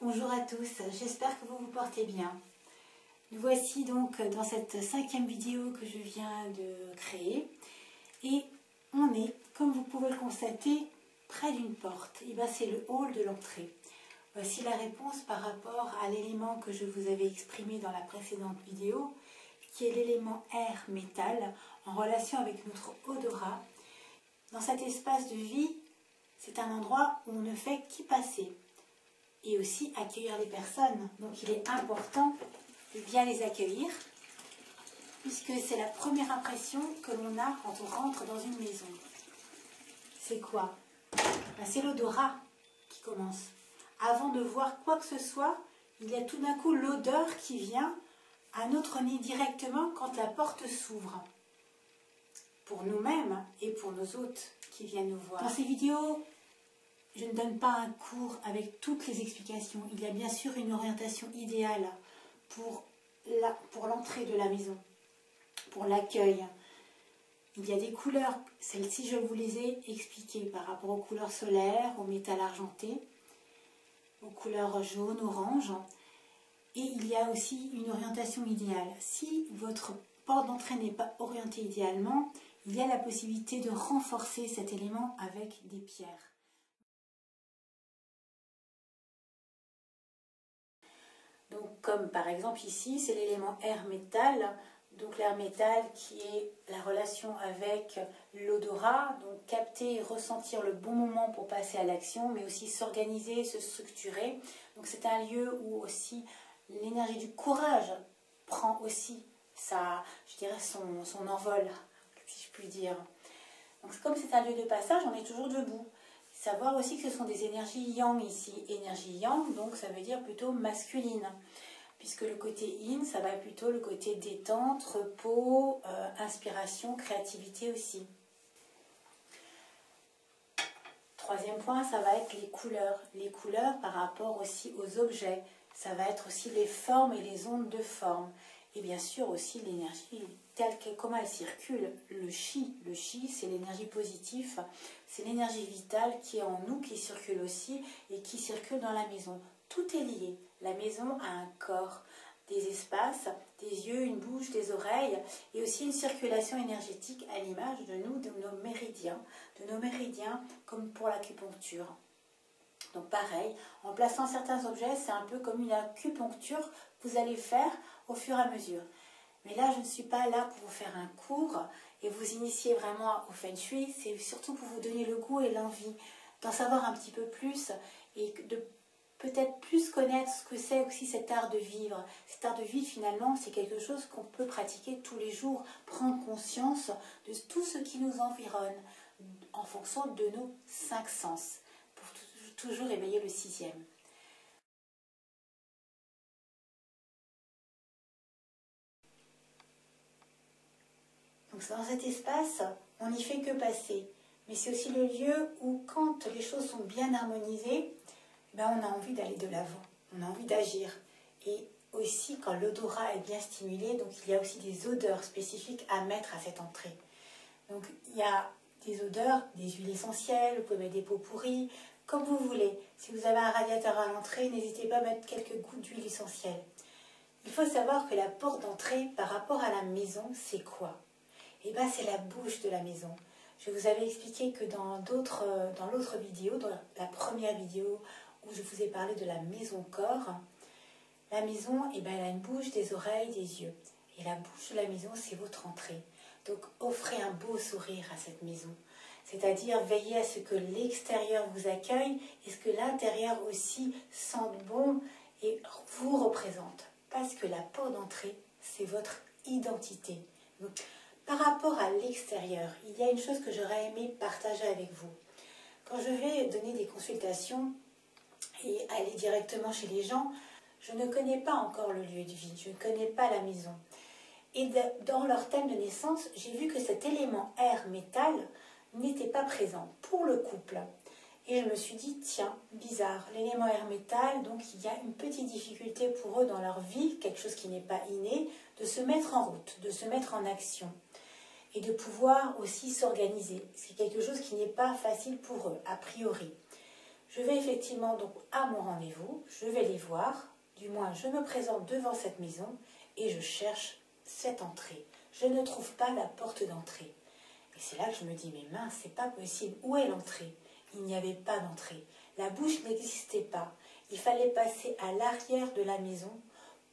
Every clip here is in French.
Bonjour à tous, j'espère que vous vous portez bien. Nous voici donc dans cette 5e vidéo que je viens de créer et on est, comme vous pouvez le constater, près d'une porte. Et bien c'est le hall de l'entrée. Voici la réponse par rapport à l'élément que je vous avais exprimé dans la précédente vidéo, qui est l'élément air métal en relation avec notre odorat. Dans cet espace de vie, c'est un endroit où on ne fait qu'y passer. Et aussi accueillir les personnes. Donc il est important de bien les accueillir, puisque c'est la première impression que l'on a quand on rentre dans une maison. C'est quoi? C'est l'odorat qui commence. Avant de voir quoi que ce soit, il y a tout d'un coup l'odeur qui vient à notre nez directement quand la porte s'ouvre. Pour nous-mêmes et pour nos hôtes qui viennent nous voir. Dans ces vidéos, je ne donne pas un cours avec toutes les explications. Il y a bien sûr une orientation idéale pour l'entrée de la maison, pour l'accueil. Il y a des couleurs, celles-ci je vous les ai expliquées par rapport aux couleurs solaires, au métal argenté, aux couleurs jaune, orange. Et il y a aussi une orientation idéale. Si votre porte d'entrée n'est pas orientée idéalement, il y a la possibilité de renforcer cet élément avec des pierres. Donc, comme par exemple ici, c'est l'élément air métal. Donc l'air métal qui est la relation avec l'odorat, donc capter et ressentir le bon moment pour passer à l'action, mais aussi s'organiser, se structurer. Donc c'est un lieu où aussi l'énergie du courage prend aussi son envol, si je puis dire. Donc comme c'est un lieu de passage, on est toujours debout. Savoir aussi que ce sont des énergies yang ici. Énergie yang, donc ça veut dire plutôt masculine. Puisque le côté yin, ça va plutôt le côté détente, repos, inspiration, créativité aussi. Troisième point, ça va être les couleurs. Les couleurs par rapport aussi aux objets. Ça va être aussi les formes et les ondes de forme. Et bien sûr aussi l'énergie comment elle circule. Le chi, c'est l'énergie positive, c'est l'énergie vitale qui est en nous, qui circule aussi et qui circule dans la maison. Tout est lié. La maison a un corps, des espaces, des yeux, une bouche, des oreilles et aussi une circulation énergétique à l'image de nous, de nos méridiens comme pour l'acupuncture. Donc pareil, en plaçant certains objets, c'est un peu comme une acupuncture que vous allez faire au fur et à mesure. Mais là, je ne suis pas là pour vous faire un cours et vous initier vraiment au Feng Shui. C'est surtout pour vous donner le goût et l'envie d'en savoir un petit peu plus et de peut-être plus connaître ce que c'est aussi cet art de vivre. Cet art de vivre, finalement, c'est quelque chose qu'on peut pratiquer tous les jours, prendre conscience de tout ce qui nous environne en fonction de nos 5 sens, pour toujours éveiller le 6e. Donc dans cet espace, on n'y fait que passer. Mais c'est aussi le lieu où, quand les choses sont bien harmonisées, on a envie d'aller de l'avant, on a envie d'agir. Et aussi, quand l'odorat est bien stimulé, donc il y a aussi des odeurs spécifiques à mettre à cette entrée. Donc il y a des odeurs, des huiles essentielles, vous pouvez mettre des pots pourris, comme vous voulez. Si vous avez un radiateur à l'entrée, n'hésitez pas à mettre quelques gouttes d'huile essentielle. Il faut savoir que la porte d'entrée par rapport à la maison, c'est quoi? Eh bien, c'est la bouche de la maison. Je vous avais expliqué que dans l'autre vidéo, dans la première vidéo où je vous ai parlé de la maison-corps, la maison, elle a une bouche, des oreilles, des yeux. Et la bouche de la maison, c'est votre entrée. Donc, offrez un beau sourire à cette maison. C'est-à-dire, veillez à ce que l'extérieur vous accueille et ce que l'intérieur aussi sente bon et vous représente. Parce que la porte d'entrée, c'est votre identité. Donc, par rapport à l'extérieur, il y a une chose que j'aurais aimé partager avec vous. Quand je vais donner des consultations et aller directement chez les gens, je ne connais pas encore le lieu de vie, je ne connais pas la maison. Et dans leur thème de naissance, j'ai vu que cet élément air métal n'était pas présent pour le couple. Et je me suis dit, tiens, bizarre, l'élément air métal, donc il y a une petite difficulté pour eux dans leur vie, quelque chose qui n'est pas inné, de se mettre en route, de se mettre en action. Et de pouvoir aussi s'organiser. C'est quelque chose qui n'est pas facile pour eux, a priori. Je vais effectivement donc à mon rendez-vous, je vais les voir, du moins je me présente devant cette maison et je cherche cette entrée. Je ne trouve pas la porte d'entrée. Et c'est là que je me dis, mais mince, c'est pas possible. Où est l'entrée? Il n'y avait pas d'entrée. La bouche n'existait pas. Il fallait passer à l'arrière de la maison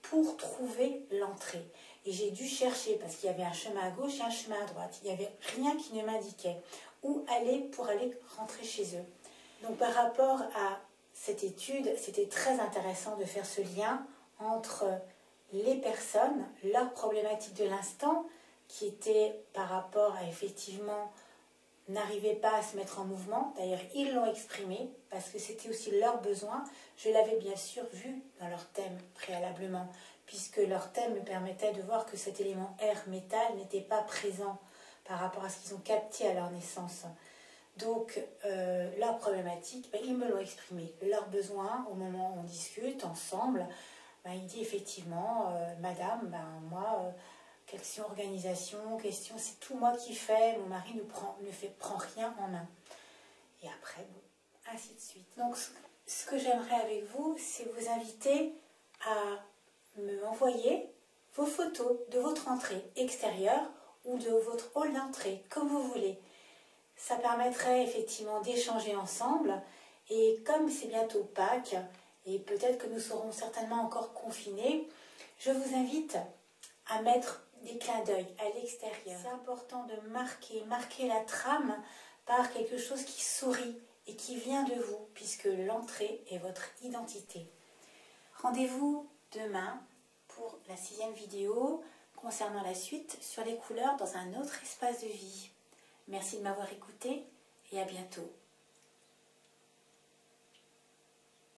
pour trouver l'entrée. Et j'ai dû chercher parce qu'il y avait un chemin à gauche et un chemin à droite. Il n'y avait rien qui ne m'indiquait où aller pour aller rentrer chez eux. Donc par rapport à cette étude, c'était très intéressant de faire ce lien entre les personnes, leurs problématiques de l'instant, qui étaient par rapport à effectivement n'arrivaient pas à se mettre en mouvement. D'ailleurs, ils l'ont exprimé parce que c'était aussi leur besoin. Je l'avais bien sûr vu dans leur thème préalablement, puisque leur thème me permettait de voir que cet élément air, métal, n'était pas présent par rapport à ce qu'ils ont capté à leur naissance. Donc, leur problématique, ils me l'ont exprimé. Leurs besoins, au moment où on discute ensemble, il dit effectivement, madame, moi, question organisation, question, c'est tout moi qui fais, mon mari prend rien en main. Et après, bon, ainsi de suite. Donc, ce que j'aimerais avec vous, c'est vous inviter à me envoyer vos photos de votre entrée extérieure ou de votre hall d'entrée, comme vous voulez. Ça permettrait effectivement d'échanger ensemble. Et comme c'est bientôt Pâques, et peut-être que nous serons certainement encore confinés, je vous invite à mettre des clins d'œil à l'extérieur. C'est important de marquer la trame par quelque chose qui sourit et qui vient de vous, puisque l'entrée est votre identité. Rendez-vous demain pour la 6e vidéo concernant la suite sur les couleurs dans un autre espace de vie. Merci de m'avoir écouté et à bientôt.